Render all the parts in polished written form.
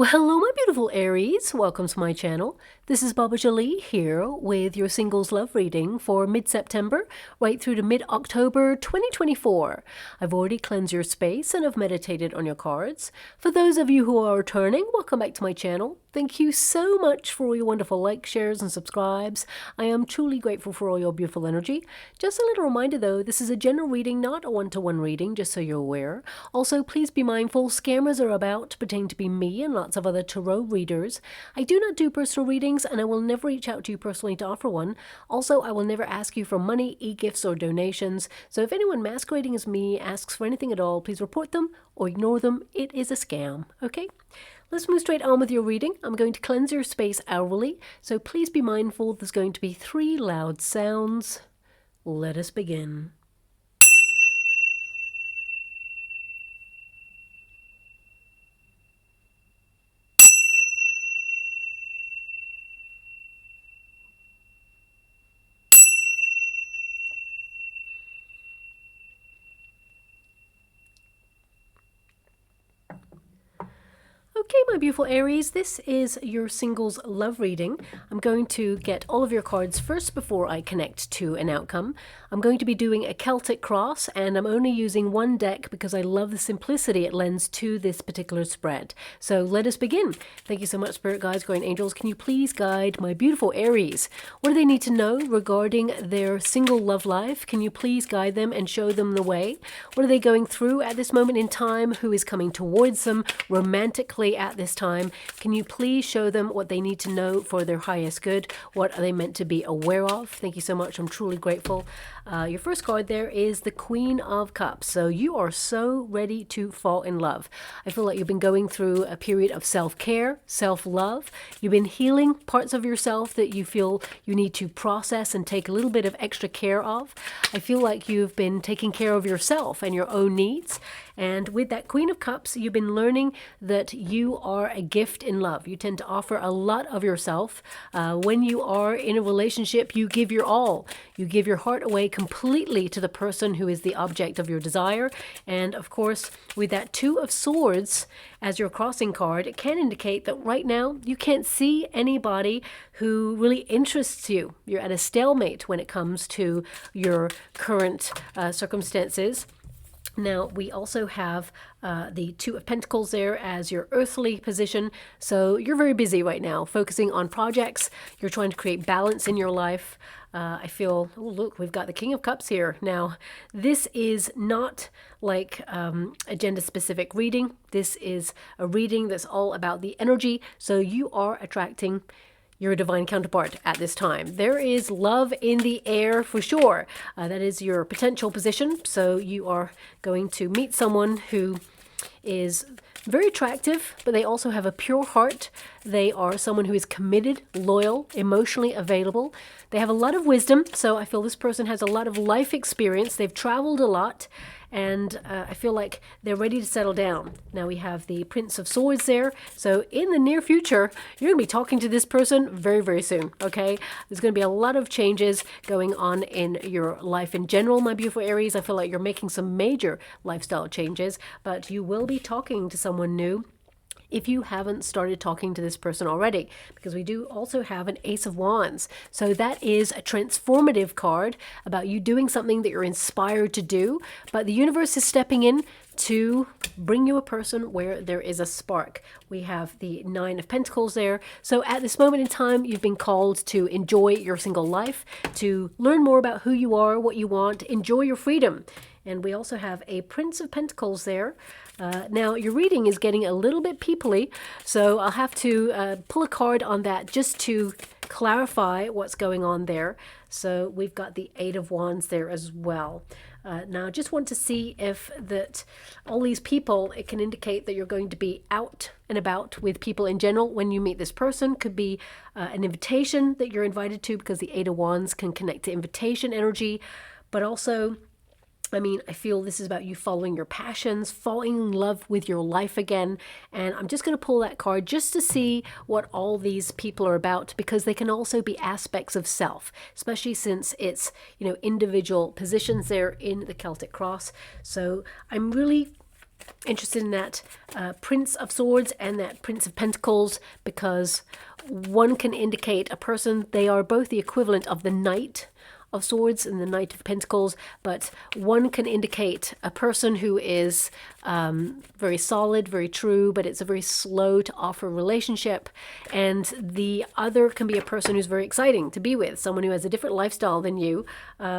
Well, hello, my beautiful Aries. Welcome to my channel. This is Baba Jolie here with your singles love reading for mid-September right through to mid-October 2024. I've already cleansed your space and have meditated on your cards. For those of you who are returning, welcome back to my channel. Thank you so much for all your wonderful likes, shares, and subscribes. I am truly grateful for all your beautiful energy. Just a little reminder though, this is a general reading, not a one-to-one reading, just so you're aware. Also, please be mindful, scammers are about, pretending to be me and lots of other tarot readers. I do not do personal readings, and I will never reach out to you personally to offer one. Also, I will never ask you for money, e-gifts, or donations. So if anyone masquerading as me asks for anything at all, please report them or ignore them. It is a scam, okay? Let's move straight on with your reading. I'm going to cleanse your space hourly, so please be mindful there's going to be 3 loud sounds. Let us begin. Okay, my beautiful Aries, this is your singles love reading. I'm going to get all of your cards first before I connect to an outcome. I'm going to be doing a Celtic cross, and I'm only using one deck because I love the simplicity it lends to this particular spread. So let us begin. Thank you so much, Spirit Guides, Guardian Angels. Can you please guide my beautiful Aries? What do they need to know regarding their single love life? Can you please guide them and show them the way? What are they going through at this moment in time? Who is coming towards them romantically at this time? Can you please show them what they need to know for their highest good? What are they meant to be aware of? Thank you so much. I'm truly grateful. Your first card there is the Queen of Cups. So you are so ready to fall in love. I feel like you've been going through a period of self-care, self-love. You've been healing parts of yourself that you feel you need to process and take a little bit of extra care of. I feel like you've been taking care of yourself and your own needs. And with that Queen of Cups, you've been learning that you are a gift in love. You tend to offer a lot of yourself. When you are in a relationship, you give your all. You give your heart away completely to the person who is the object of your desire. And of course, with that Two of Swords as your crossing card, it can indicate that right now you can't see anybody who really interests you. You're at a stalemate when it comes to your current circumstances. Now, we also have the Two of Pentacles there as your earthly position. So you're very busy right now, focusing on projects. You're trying to create balance in your life. I feel, oh, look, we've got the King of Cups here. Now, this is not like agenda-specific reading. This is a reading that's all about the energy. So you are attracting your divine counterpart at this time. There is love in the air for sure. That is your potential position. So you are going to meet someone who is very attractive, but they also have a pure heart. They are someone who is committed, loyal, emotionally available. They have a lot of wisdom. So I feel this person has a lot of life experience. They've traveled a lot. And I feel like they're ready to settle down. Now we have the Prince of Swords there. So in the near future, you're going to be talking to this person very, very soon, okay? There's going to be a lot of changes going on in your life in general, my beautiful Aries. I feel like you're making some major lifestyle changes, but you will be talking to someone new if you haven't started talking to this person already, because we do also have an Ace of Wands. So that is a transformative card about you doing something that you're inspired to do, but the universe is stepping in to bring you a person where there is a spark. We have the Nine of Pentacles there. So at this moment in time, you've been called to enjoy your single life, to learn more about who you are, what you want, enjoy your freedom. And we also have a Prince of Pentacles there. Now, your reading is getting a little bit peoply, so I'll have to pull a card on that just to clarify what's going on there. So we've got the Eight of Wands there as well. Now, I just want to see if that all these people, it can indicate that you're going to be out and about with people in general when you meet this person. Could be an invitation that you're invited to, because the Eight of Wands can connect to invitation energy, but also, I mean, I feel this is about you following your passions, falling in love with your life again. And I'm just going to pull that card just to see what all these people are about, because they can also be aspects of self, especially since it's, you know, individual positions there in the Celtic cross. So I'm really interested in that Prince of Swords and that Prince of Pentacles, because one can indicate a person, they are both the equivalent of the Knight of Swords and the Knight of Pentacles, but one can indicate a person who is very solid, very true, but it's a very slow to offer relationship, and the other can be a person who's very exciting to be with, someone who has a different lifestyle than you.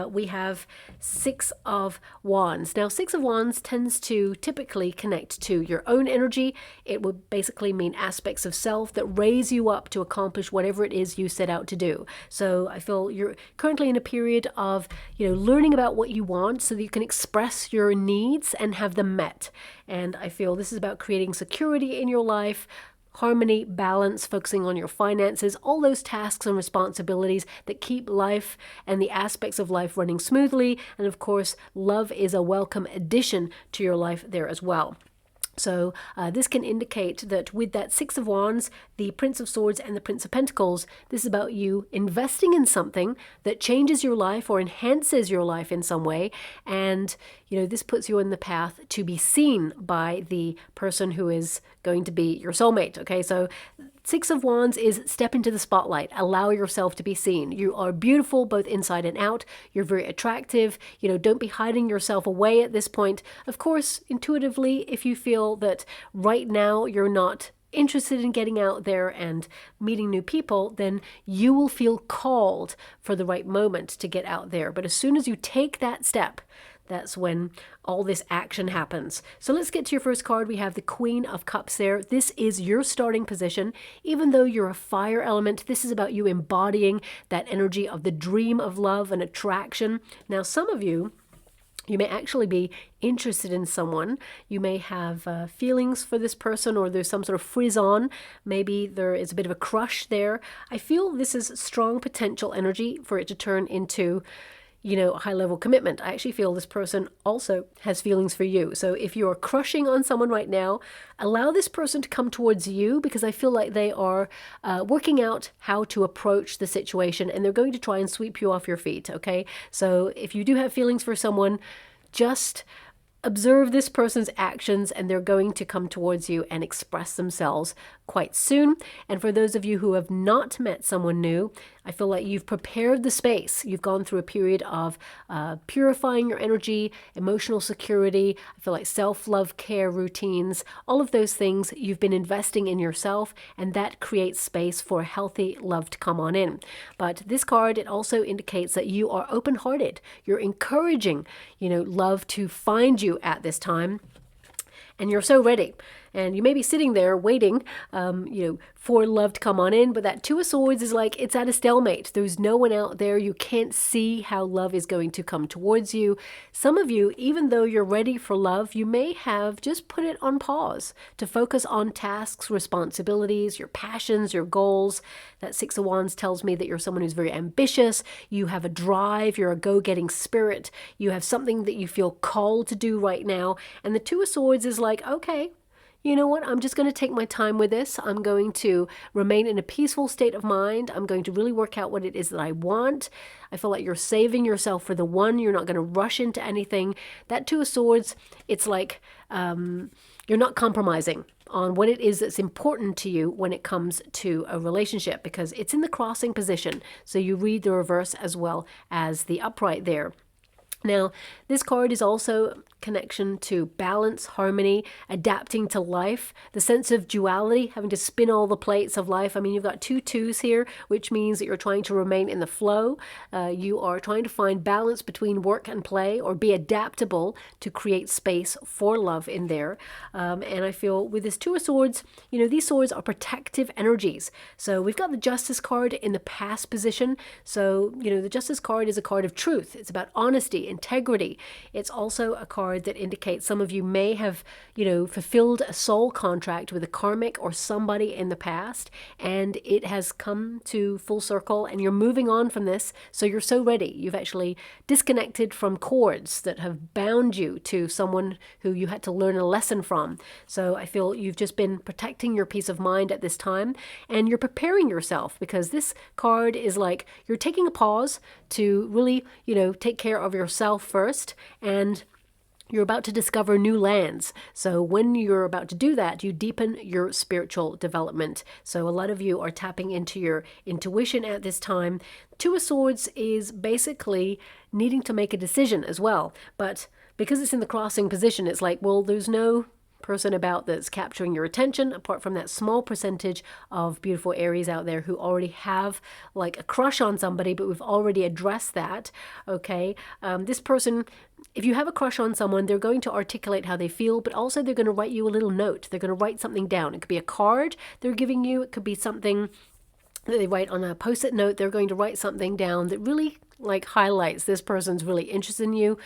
We have Six of Wands. Now, Six of Wands tends to typically connect to your own energy. It would basically mean aspects of self that raise you up to accomplish whatever it is you set out to do. So I feel you're currently in a period of, learning about what you want so that you can express your needs and have them met. And I feel this is about creating security in your life, harmony, balance, focusing on your finances, all those tasks and responsibilities that keep life and the aspects of life running smoothly. And of course, love is a welcome addition to your life there as well. So this can indicate that with that Six of Wands, the Prince of Swords and the Prince of Pentacles, this is about you investing in something that changes your life or enhances your life in some way. And, this puts you on the path to be seen by the person who is going to be your soulmate. Okay, so Six of Wands is step into the spotlight, allow yourself to be seen. You are beautiful both inside and out. You're very attractive. Don't be hiding yourself away at this point. Of course, intuitively, if you feel that right now you're not interested in getting out there and meeting new people, then you will feel called for the right moment to get out there. But as soon as you take that step, that's when all this action happens. So let's get to your first card. We have the Queen of Cups there. This is your starting position. Even though you're a fire element, this is about you embodying that energy of the dream of love and attraction. Now, some of you may actually be interested in someone. You may have feelings for this person, or there's some sort of frisson. Maybe there is a bit of a crush there. I feel this is strong potential energy for it to turn into high-level commitment. I actually feel this person also has feelings for you. So if you're crushing on someone right now, allow this person to come towards you, because I feel like they are working out how to approach the situation, and they're going to try and sweep you off your feet, okay? So if you do have feelings for someone, just observe this person's actions, and they're going to come towards you and express themselves quite soon. And for those of you who have not met someone new, I feel like you've prepared the space. You've gone through a period of purifying your energy, emotional security. I feel like self-love care routines, all of those things you've been investing in yourself, and that creates space for healthy love to come on in. But this card, it also indicates that you are open-hearted. You're encouraging, love to find you at this time. And you're so ready. And you may be sitting there waiting, for love to come on in. But that Two of Swords is like, it's at a stalemate. There's no one out there. You can't see how love is going to come towards you. Some of you, even though you're ready for love, you may have just put it on pause to focus on tasks, responsibilities, your passions, your goals. That Six of Wands tells me that you're someone who's very ambitious. You have a drive. You're a go-getting spirit. You have something that you feel called to do right now. And the Two of Swords is like, okay, you know what? I'm just going to take my time with this. I'm going to remain in a peaceful state of mind. I'm going to really work out what it is that I want. I feel like you're saving yourself for the one. You're not going to rush into anything. That Two of Swords, it's like you're not compromising on what it is that's important to you when it comes to a relationship, because it's in the crossing position. So you read the reverse as well as the upright there. Now, this card is also connection to balance, harmony, adapting to life, the sense of duality, having to spin all the plates of life. I mean, you've got two twos here, which means that you're trying to remain in the flow. You are trying to find balance between work and play, or be adaptable to create space for love in there. And I feel with this Two of Swords, these swords are protective energies. So we've got the Justice card in the past position. So, the Justice card is a card of truth. It's about honesty, integrity. It's also a card that indicates some of you may have, fulfilled a soul contract with a karmic or somebody in the past, and it has come to full circle, and you're moving on from this. So you're so ready. You've actually disconnected from cords that have bound you to someone who you had to learn a lesson from. So I feel you've just been protecting your peace of mind at this time, and you're preparing yourself, because this card is like you're taking a pause to really, take care of yourself first, and You're about to discover new lands. So when you're about to do that, you deepen your spiritual development. So a lot of you are tapping into your intuition at this time. Two of Swords is basically needing to make a decision as well. But because it's in the crossing position, it's like, well, there's no person about that's capturing your attention apart from that small percentage of beautiful Aries out there who already have like a crush on somebody, but we've already addressed that. Okay, this person, if you have a crush on someone, they're going to articulate how they feel, but also they're going to write you a little note. They're going to write something down. It could be a card they're giving you. It could be something that they write on a post-it note. They're going to write something down that really like highlights this person's really interested in you.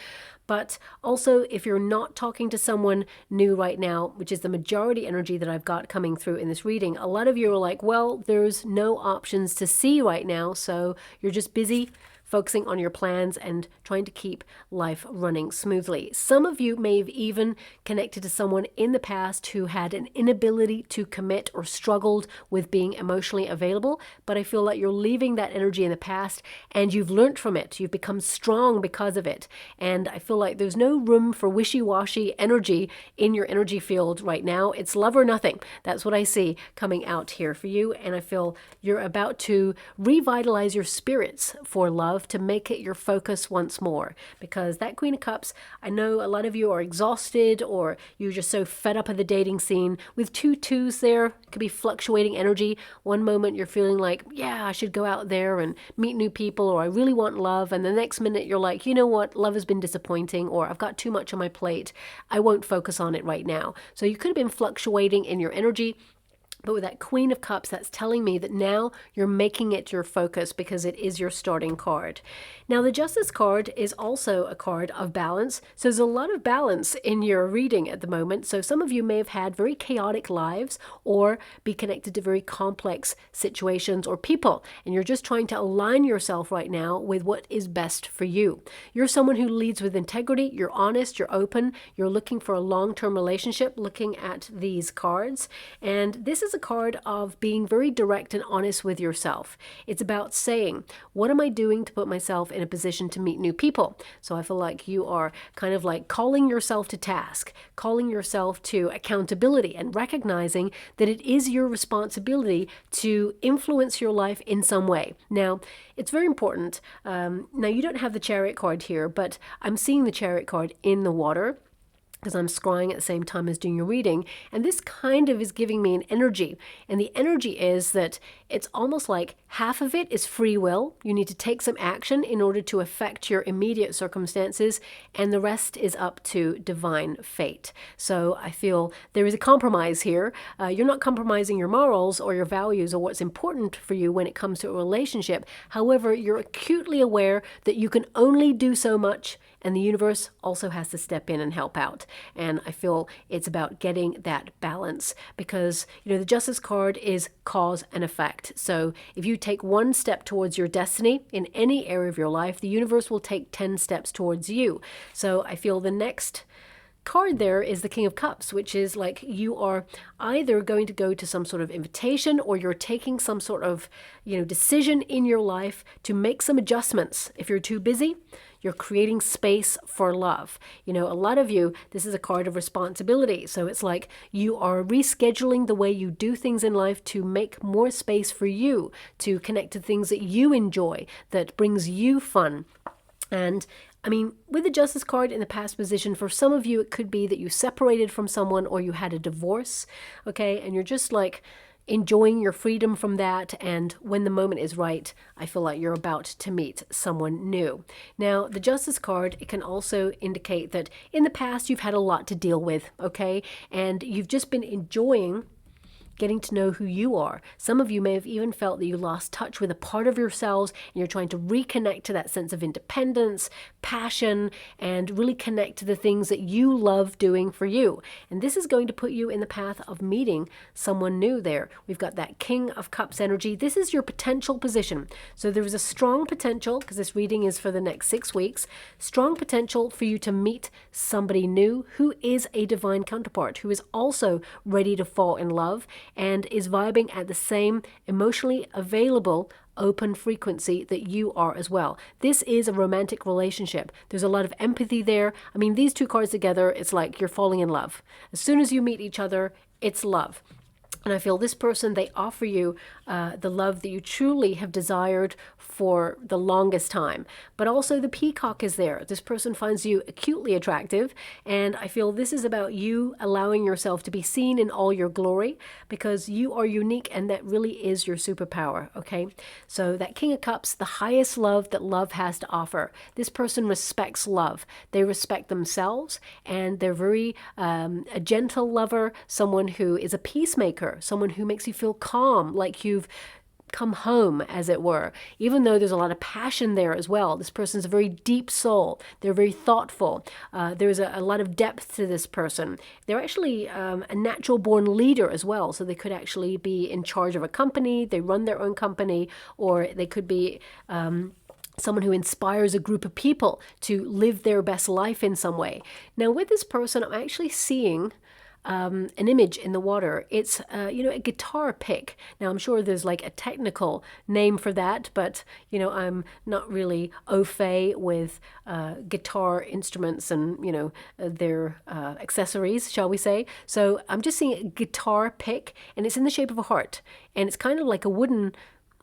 But also, if you're not talking to someone new right now, which is the majority energy that I've got coming through in this reading, a lot of you are like, well, there's no options to see right now, so you're just busy focusing on your plans and trying to keep life running smoothly. Some of you may have even connected to someone in the past who had an inability to commit or struggled with being emotionally available, but I feel like you're leaving that energy in the past and you've learned from it. You've become strong because of it. And I feel like there's no room for wishy-washy energy in your energy field right now. It's love or nothing. That's what I see coming out here for you. And I feel you're about to revitalize your spirits for love, to make it your focus once more, because that Queen of Cups, I know a lot of you are exhausted or you're just so fed up of the dating scene. With 2 twos there, it could be fluctuating energy. One moment you're feeling like, yeah, I should go out there and meet new people, or I really want love, and the next minute you're like, you know what, love has been disappointing, or I've got too much on my plate, I won't focus on it right now. So you could have been fluctuating in your energy. But with that Queen of Cups, that's telling me that now you're making it your focus because it is your starting card. Now, the Justice card is also a card of balance. So there's a lot of balance in your reading at the moment. So some of you may have had very chaotic lives or be connected to very complex situations or people. And you're just trying to align yourself right now with what is best for you. You're someone who leads with integrity. You're honest. You're open. You're looking for a long-term relationship, looking at these cards. And this is a card of being very direct and honest with yourself. It's about saying, what am I doing to put myself in a position to meet new people? So I feel like you are kind of like calling yourself to task, calling yourself to accountability, and recognizing that it is your responsibility to influence your life in some way. Now, it's very important. Now, you don't have the Chariot card here, but I'm seeing the Chariot card in the water, because I'm scrying at the same time as doing your reading. And this kind of is giving me an energy. And the energy is that it's almost like half of it is free will. You need to take some action in order to affect your immediate circumstances. And the rest is up to divine fate. So I feel there is a compromise here. You're not compromising your morals or your values or what's important for you when it comes to a relationship. However, you're acutely aware that you can only do so much, and the universe also has to step in and help out. And I feel it's about getting that balance, because, you know, the Justice card is cause and effect. So if you take one step towards your destiny in any area of your life, the universe will take 10 steps towards you. So I feel the next card there is the King of Cups, which is like you are either going to go to some sort of invitation, or you're taking some sort of, you know, decision in your life to make some adjustments. If you're too busy, you're creating space for love. You know, a lot of you, this is a card of responsibility. So it's like you are rescheduling the way you do things in life to make more space for you, to connect to things that you enjoy, that brings you fun. And I mean, with the Justice card in the past position, for some of you, it could be that you separated from someone or you had a divorce, okay? And you're just like enjoying your freedom from that. And when the moment is right, I feel like you're about to meet someone new. Now, the Justice card, it can also indicate that in the past, you've had a lot to deal with, okay? And you've just been enjoying getting to know who you are. Some of you may have even felt that you lost touch with a part of yourselves, and you're trying to reconnect to that sense of independence, passion, and really connect to the things that you love doing for you. And this is going to put you in the path of meeting someone new there. We've got that King of Cups energy. This is your potential position. So there is a strong potential, because this reading is for the next 6 weeks, strong potential for you to meet somebody new who is a divine counterpart, who is also ready to fall in love. and is vibing at the same emotionally available open frequency that you are as well. This is a romantic relationship. There's a lot of empathy there. I mean, these two cards together, it's like you're falling in love. As soon as you meet each other, it's love. And I feel this person, they offer you the love that you truly have desired for the longest time. But also the peacock is there. This person finds you acutely attractive. And I feel this is about you allowing yourself to be seen in all your glory, because you are unique and that really is your superpower. Okay. So that King of Cups, the highest love that love has to offer. This person respects love. They respect themselves, and they're very a gentle lover, someone who is a peacemaker, someone who makes you feel calm, like you've come home, as it were. Even though there's a lot of passion there as well, this person's a very deep soul. They're very thoughtful. There's a lot of depth to this person. They're actually a natural born leader as well, so they could actually be in charge of a company. They run their own company, or they could be someone who inspires a group of people to live their best life in some way. Now with this person, I'm actually seeing an image in the water. It's, a guitar pick. Now, I'm sure there's like a technical name for that, but, I'm not really au fait with guitar instruments and, their accessories, shall we say. So I'm just seeing a guitar pick, and it's in the shape of a heart. And it's kind of like a wooden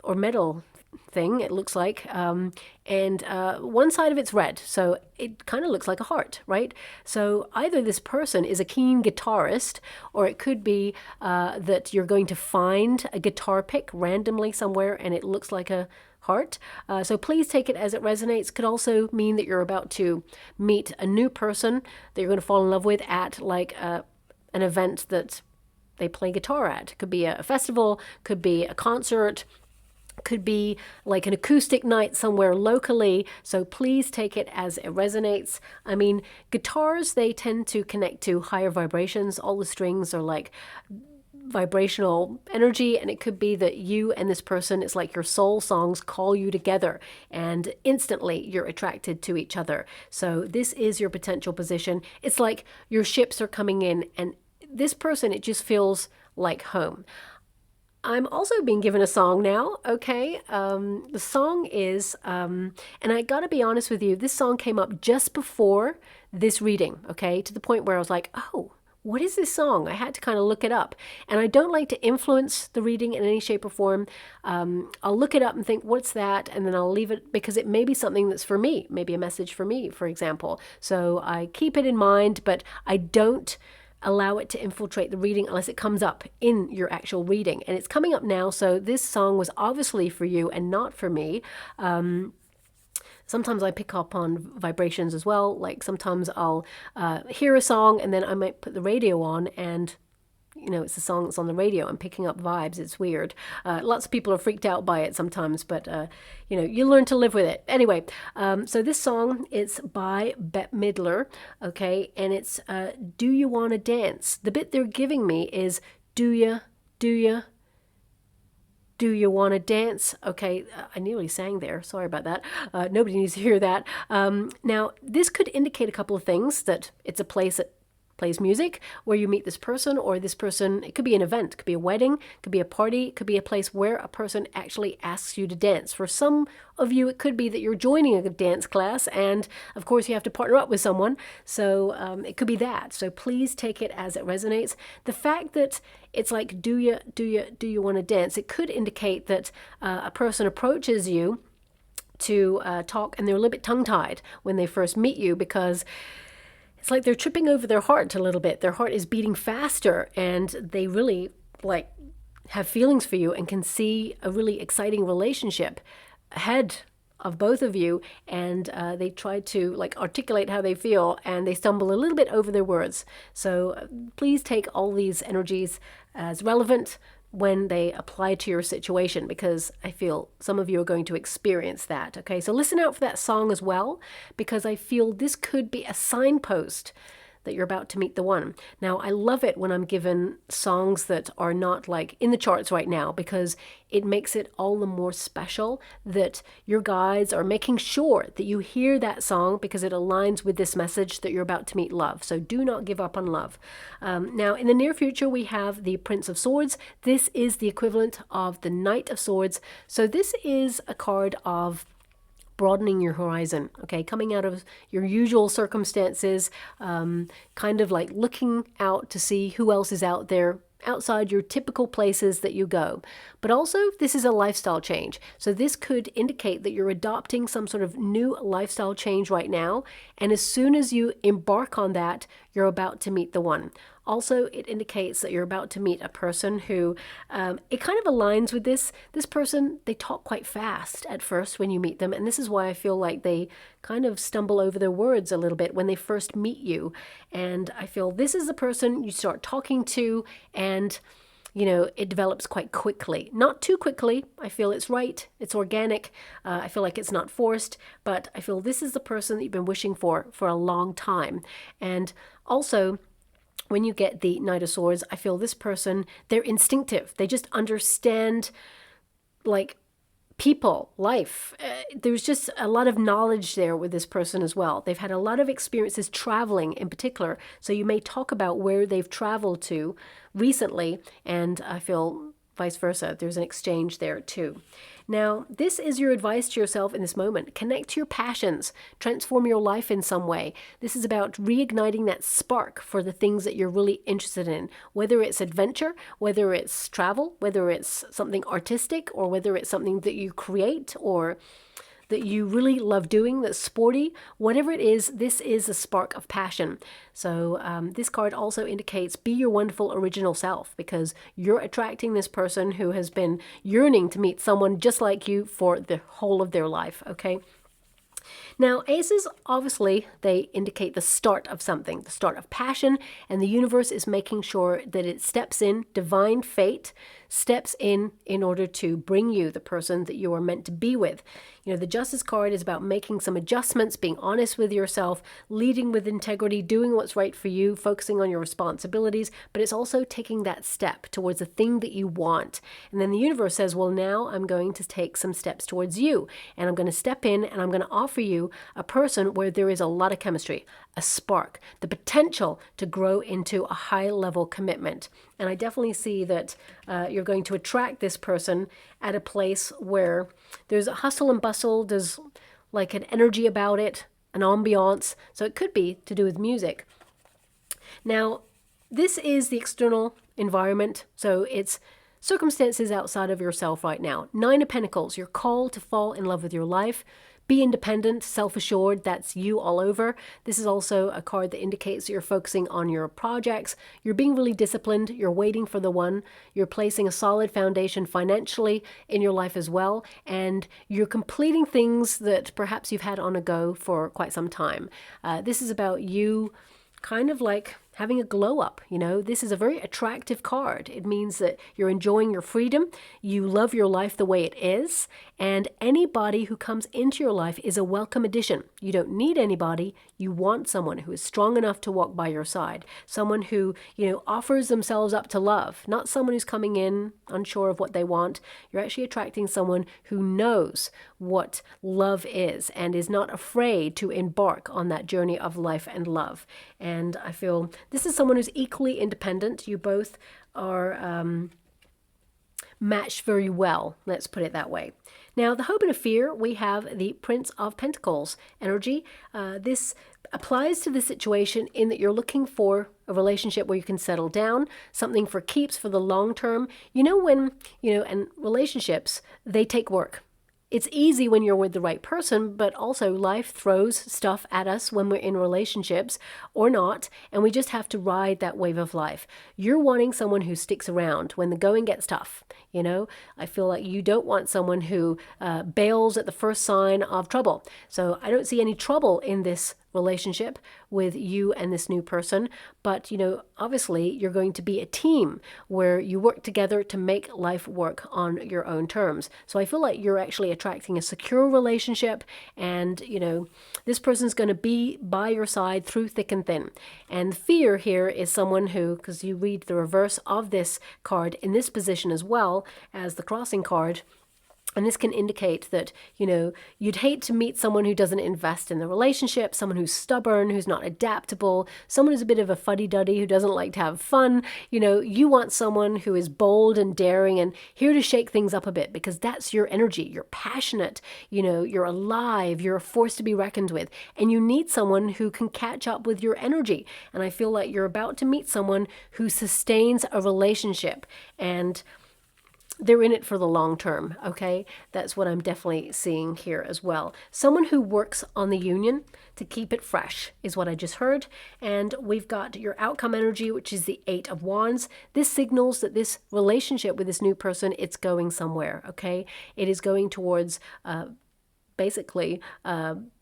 or metal thing, it looks like, and one side of it's red, so it kind of looks like a heart, right? So either this person is a keen guitarist, or it could be that you're going to find a guitar pick randomly somewhere and it looks like a heart. So please take it as it resonates. Could also mean that you're about to meet a new person that you're going to fall in love with at like an event that they play guitar at. Could be a festival, could be a concert, could be like an acoustic night somewhere locally. So please take it as it resonates. I mean, guitars, they tend to connect to higher vibrations. All the strings are like vibrational energy, and it could be that you and this person, it's like your soul songs call you together and instantly you're attracted to each other. So this is your potential position. It's like your ships are coming in, and this person, it just feels like home. I'm also being given a song now, okay? The song is, and I gotta be honest with you, this song came up just before this reading, okay? To the point where I was like, oh, what is this song? I had to kind of look it up. And I don't like to influence the reading in any shape or form. I'll look it up and think, what's that? And then I'll leave it, because it may be something that's for me, maybe a message for me, for example. So I keep it in mind, but I don't allow it to infiltrate the reading unless it comes up in your actual reading. And it's coming up now, so this song was obviously for you and not for me. Sometimes I pick up on vibrations as well. Like sometimes I'll hear a song and then I might put the radio on, and it's a song that's on the radio. I'm picking up vibes. It's weird. Lots of people are freaked out by it sometimes, but, you learn to live with it. Anyway, so this song, it's by Bette Midler, okay, and it's Do You Wanna Dance? The bit they're giving me is do you wanna dance? Okay, I nearly sang there. Sorry about that. Nobody needs to hear that. Now, this could indicate a couple of things: that it's a place that plays music, where you meet this person, or this person, it could be an event, it could be a wedding, it could be a party, it could be a place where a person actually asks you to dance. For some of you, it could be that you're joining a dance class, and of course you have to partner up with someone, so it could be that. So please take it as it resonates. The fact that it's like, do you want to dance? It could indicate that a person approaches you to talk, and they're a little bit tongue-tied when they first meet you, because it's like they're tripping over their heart a little bit. Their heart is beating faster, and they really have feelings for you and can see a really exciting relationship ahead of both of you. And they try to articulate how they feel, and they stumble a little bit over their words. So please take all these energies as relevant when they apply to your situation, because I feel some of you are going to experience that. Okay, so listen out for that song as well, because I feel this could be a signpost that you're about to meet the one. Now, I love it when I'm given songs that are not like in the charts right now, because it makes it all the more special that your guides are making sure that you hear that song, because it aligns with this message that you're about to meet love. So do not give up on love. Now, in the near future, we have the Prince of Swords. This is the equivalent of the Knight of Swords. So this is a card of broadening your horizon, okay, coming out of your usual circumstances, kind of like looking out to see who else is out there outside your typical places that you go. But also, this is a lifestyle change. So this could indicate that you're adopting some sort of new lifestyle change right now. And as soon as you embark on that, you're about to meet the one. Also, it indicates that you're about to meet a person who, it kind of aligns with this. This person, they talk quite fast at first when you meet them. And this is why I feel like they kind of stumble over their words a little bit when they first meet you. And I feel this is the person you start talking to, and you know, it develops quite quickly. Not too quickly. I feel it's right. It's organic. I feel like it's not forced, but I feel this is the person that you've been wishing for a long time. And also, when you get the Knight of Swords, I feel this person, they're instinctive. They just understand, like, people, life. There's just a lot of knowledge there with this person as well. They've had a lot of experiences traveling in particular. So you may talk about where they've traveled to recently, and I feel vice versa. There's an exchange there too. Now, this is your advice to yourself in this moment. Connect to your passions. Transform your life in some way. This is about reigniting that spark for the things that you're really interested in, whether it's adventure, whether it's travel, whether it's something artistic, or whether it's something that you create or that you really love doing, that's sporty. Whatever it is, this is a spark of passion. So this card also indicates be your wonderful original self, because you're attracting this person who has been yearning to meet someone just like you for the whole of their life, okay? Now, aces, obviously, they indicate the start of something, the start of passion, and the universe is making sure that it steps in, divine fate steps in order to bring you the person that you are meant to be with. You know, the Justice card is about making some adjustments, being honest with yourself, leading with integrity, doing what's right for you, focusing on your responsibilities, but it's also taking that step towards the thing that you want. And then the universe says, well, now I'm going to take some steps towards you, and I'm going to step in and I'm going to offer you a person where there is a lot of chemistry, a spark, the potential to grow into a high level commitment. And I definitely see that you're going to attract this person at a place where there's a hustle and bustle, there's like an energy about it, an ambiance. So it could be to do with music. Now, this is the external environment. So it's circumstances outside of yourself right now. Nine of Pentacles, you're called to fall in love with your life. Be independent, self-assured, that's you all over. This is also a card that indicates that you're focusing on your projects. You're being really disciplined. You're waiting for the one. You're placing a solid foundation financially in your life as well. And you're completing things that perhaps you've had on a go for quite some time. This is about you kind of like having a glow up, you know. This is a very attractive card. It means that you're enjoying your freedom, you love your life the way it is, and anybody who comes into your life is a welcome addition. You don't need anybody. You want someone who is strong enough to walk by your side, someone who, you know, offers themselves up to love, not someone who's coming in unsure of what they want. You're actually attracting someone who knows what love is and is not afraid to embark on that journey of life and love. And I feel this is someone who's equally independent. You both are matched very well, let's put it that way. Now, the hope and a fear, we have the Prince of Pentacles energy. This applies to the situation in that you're looking for a relationship where you can settle down, something for keeps for the long term. You know, when, you know, and relationships, they take work. It's easy when you're with the right person, but also life throws stuff at us when we're in relationships or not, and we just have to ride that wave of life. You're wanting someone who sticks around when the going gets tough. You know, I feel like you don't want someone who bails at the first sign of trouble. So I don't see any trouble in this relationship with you and this new person, but obviously you're going to be a team where you work together to make life work on your own terms. So I feel like you're actually attracting a secure relationship, and this person's going to be by your side through thick and thin. And fear here is someone who, because you read the reverse of this card in this position as well as the crossing card, and this can indicate that, you'd hate to meet someone who doesn't invest in the relationship, someone who's stubborn, who's not adaptable, someone who's a bit of a fuddy-duddy, who doesn't like to have fun. You want someone who is bold and daring and here to shake things up a bit, because that's your energy. You're passionate, you're alive, you're a force to be reckoned with, and you need someone who can catch up with your energy. And I feel like you're about to meet someone who sustains a relationship, and they're in it for the long term, okay? That's what I'm definitely seeing here as well. Someone who works on the union to keep it fresh is what I just heard. And we've got your outcome energy, which is the 8 of Wands. This signals that this relationship with this new person, it's going somewhere, okay? It is going towards basically,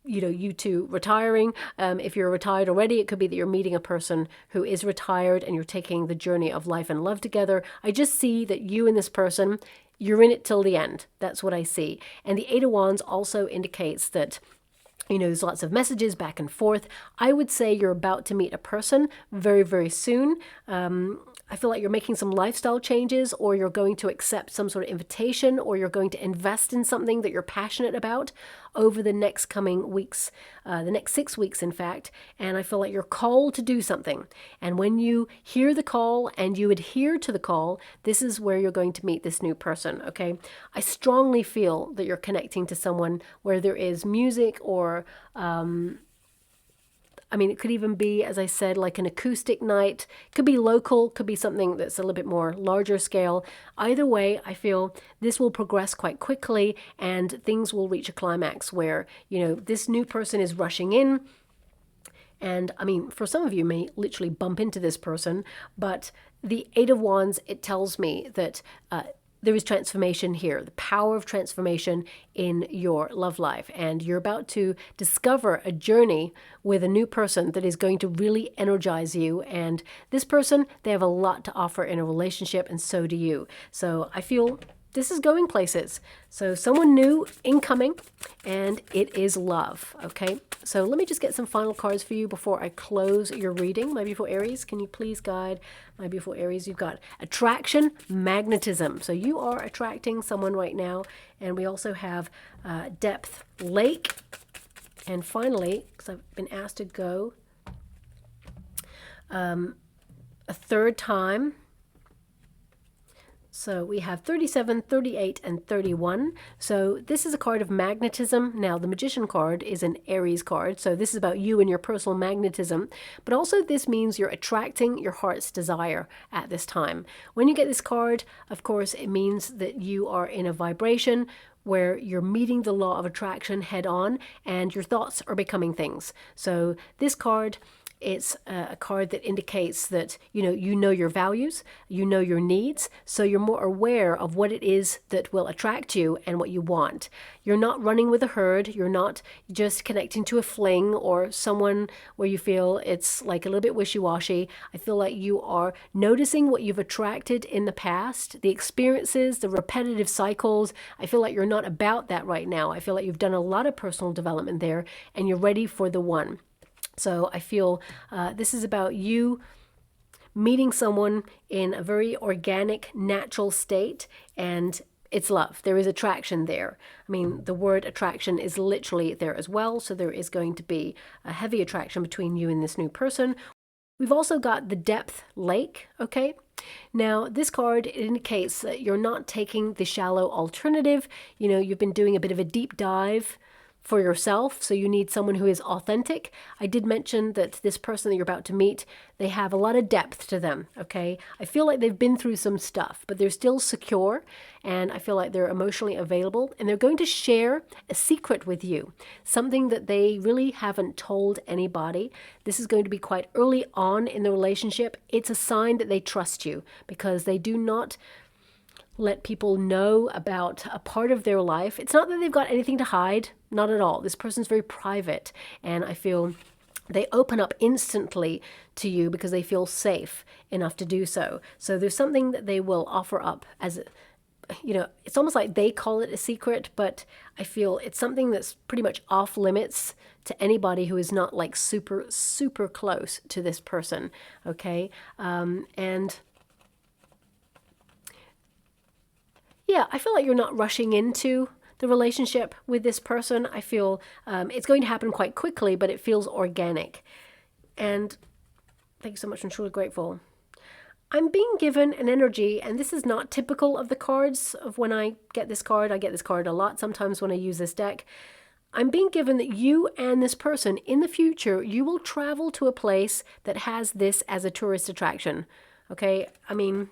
you two retiring. If you're retired already, it could be that you're meeting a person who is retired and you're taking the journey of life and love together. I just see that you and this person, you're in it till the end. That's what I see. And the 8 of Wands also indicates that there's lots of messages back and forth. I would say you're about to meet a person very, very soon. I feel like you're making some lifestyle changes, or you're going to accept some sort of invitation, or you're going to invest in something that you're passionate about over the next coming weeks, the next 6 weeks, in fact. And I feel like you're called to do something. And when you hear the call and you adhere to the call, this is where you're going to meet this new person, okay? I strongly feel that you're connecting to someone where there is music, or it could even be, as I said, like an acoustic night. It could be local, could be something that's a little bit more larger scale. Either way, I feel this will progress quite quickly and things will reach a climax where, this new person is rushing in. And for some of you may literally bump into this person, but the 8 of Wands, it tells me that there is transformation here, the power of transformation in your love life. And you're about to discover a journey with a new person that is going to really energize you. And this person, they have a lot to offer in a relationship, and so do you. So I feel this is going places. So someone new incoming, and it is love, okay? So let me just get some final cards for you before I close your reading. My beautiful Aries, can you please guide my beautiful Aries? You've got attraction, magnetism. So you are attracting someone right now. And we also have depth, lake. And finally, because I've been asked to go a third time. So we have 37, 38, and 31. So this is a card of magnetism. Now, the Magician card is an Aries card. So this is about you and your personal magnetism. But also this means you're attracting your heart's desire at this time. When you get this card, of course, it means that you are in a vibration where you're meeting the law of attraction head on and your thoughts are becoming things. So this card, it's a card that indicates that, you know your values, you know your needs, so you're more aware of what it is that will attract you and what you want. You're not running with a herd. You're not just connecting to a fling or someone where you feel it's like a little bit wishy-washy. I feel like you are noticing what you've attracted in the past, the experiences, the repetitive cycles. I feel like you're not about that right now. I feel like you've done a lot of personal development there and you're ready for the one. So I feel this is about you meeting someone in a very organic, natural state, and it's love. There is attraction there. I mean, the word attraction is literally there as well, so there is going to be a heavy attraction between you and this new person. We've also got the depth lake, okay? Now, this card indicates that you're not taking the shallow alternative. You know, you've been doing a bit of a deep dive for yourself, so you need someone who is authentic. I did mention that this person that you're about to meet, they have a lot of depth to them, okay? I feel like they've been through some stuff, but they're still secure, and I feel like they're emotionally available, and they're going to share a secret with you, something that they really haven't told anybody. This is going to be quite early on in the relationship. It's a sign that they trust you, because they do not let people know about a part of their life. It's not that they've got anything to hide, not at all. This person's very private, and I feel they open up instantly to you because they feel safe enough to do so. So there's something that they will offer up as, you know, it's almost like they call it a secret, but I feel it's something that's pretty much off limits to anybody who is not like super, super close to this person. Okay. And yeah, I feel like you're not rushing into the relationship with this person. I feel it's going to happen quite quickly, but it feels organic. And thank you so much. I'm truly grateful. I'm being given an energy, and this is not typical of the cards of when I get this card. I get this card a lot sometimes when I use this deck. I'm being given that you and this person in the future, you will travel to a place that has this as a tourist attraction. Okay. I mean,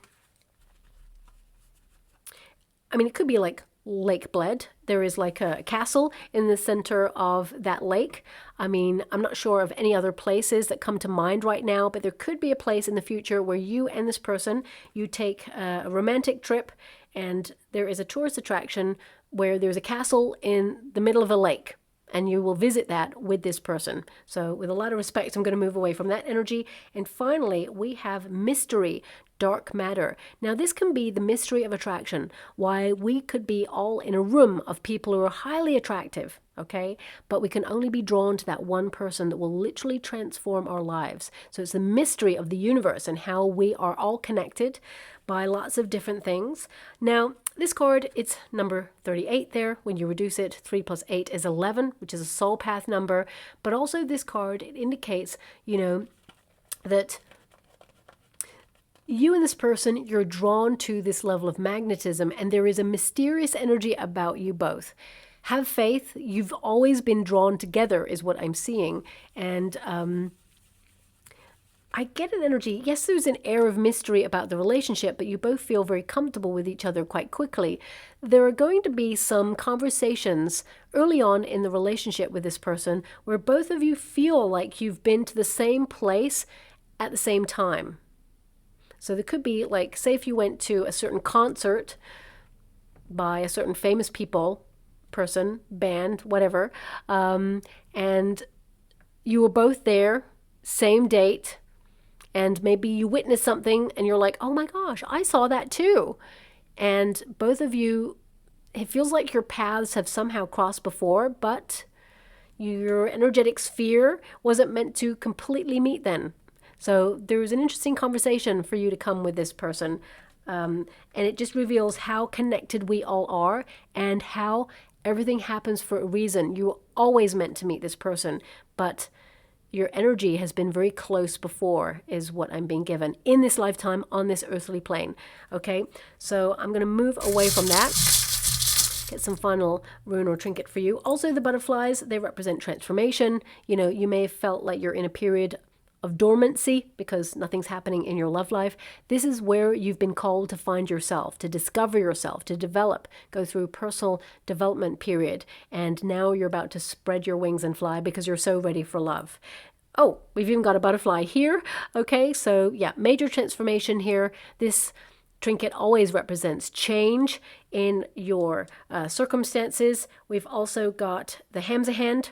it could be like Lake Bled. There is like a castle in the center of that lake. I mean, I'm not sure of any other places that come to mind right now, but there could be a place in the future where you and this person, you take a romantic trip, and there is a tourist attraction where there's a castle in the middle of a lake, and you will visit that with this person. So with a lot of respect, I'm going to move away from that energy. And finally, we have mystery, dark matter. Now, this can be the mystery of attraction, why we could be all in a room of people who are highly attractive, okay? But we can only be drawn to that one person that will literally transform our lives. So it's the mystery of the universe and how we are all connected by lots of different things. Now, this card, it's number 38 there. When you reduce it, 3 plus 8 is 11, which is a soul path number. But also this card, it indicates, you know, that you and this person, you're drawn to this level of magnetism, and there is a mysterious energy about you both. Have faith. You've always been drawn together is what I'm seeing. And I get an energy, yes, there's an air of mystery about the relationship, but you both feel very comfortable with each other quite quickly. There are going to be some conversations early on in the relationship with this person where both of you feel like you've been to the same place at the same time. So there could be, like, say if you went to a certain concert by a certain famous person, band, whatever, and you were both there, same date, and maybe you witnessed something and you're like, oh my gosh, I saw that too. And both of you, it feels like your paths have somehow crossed before, but your energetic sphere wasn't meant to completely meet then. So there's an interesting conversation for you to come with this person. And it just reveals how connected we all are and how everything happens for a reason. You were always meant to meet this person, but your energy has been very close before is what I'm being given in this lifetime on this earthly plane. Okay, so I'm going to move away from that. Get some final rune or trinket for you. Also, the butterflies, they represent transformation. You know, you may have felt like you're in a period of dormancy because nothing's happening in your love life. This is where you've been called to find yourself, to discover yourself, to develop, go through a personal development period. And now you're about to spread your wings and fly because you're so ready for love. Oh, we've even got a butterfly here. Okay, so yeah, major transformation here. This trinket always represents change in your circumstances. We've also got the Hamza hand.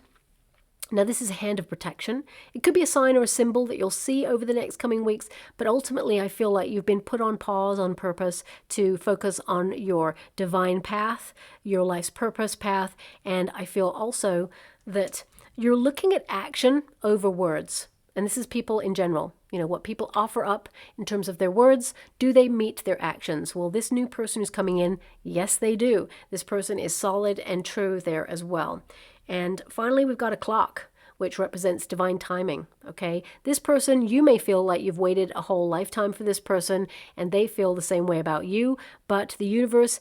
Now, this is a hand of protection. It could be a sign or a symbol that you'll see over the next coming weeks, but ultimately I feel like you've been put on pause on purpose to focus on your divine path, your life's purpose path, and I feel also that you're looking at action over words. And this is people in general. You know, what people offer up in terms of their words, do they meet their actions? Well, this new person who's coming in, yes, they do. This person is solid and true there as well. And finally, we've got a clock, which represents divine timing, okay? This person, you may feel like you've waited a whole lifetime for this person, and they feel the same way about you, but the universe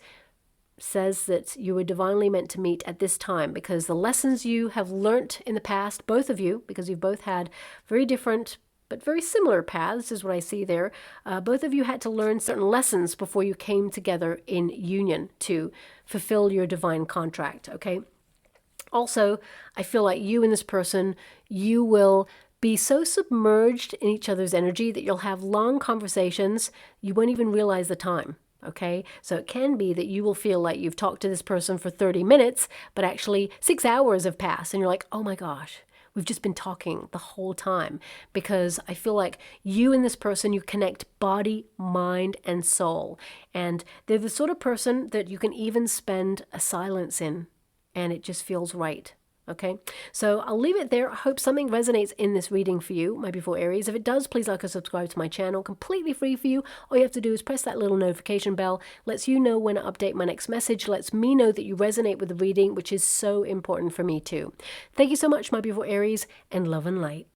says that you were divinely meant to meet at this time because the lessons you have learnt in the past, both of you, because you've both had very different but very similar paths is what I see there. Both of you had to learn certain lessons before you came together in union to fulfill your divine contract, okay? Also, I feel like you and this person, you will be so submerged in each other's energy that you'll have long conversations. You won't even realize the time. Okay, so it can be that you will feel like you've talked to this person for 30 minutes, but actually 6 hours have passed and you're like, oh my gosh, we've just been talking the whole time, because I feel like you and this person, you connect body, mind, and soul. And they're the sort of person that you can even spend a silence in, and it just feels right. Okay, so I'll leave it there. I hope something resonates in this reading for you, my beautiful Aries. If it does, please like or subscribe to my channel. Completely free for you. All you have to do is press that little notification bell. Lets you know when I update my next message. Lets me know that you resonate with the reading, which is so important for me too. Thank you so much, my beautiful Aries, and love and light.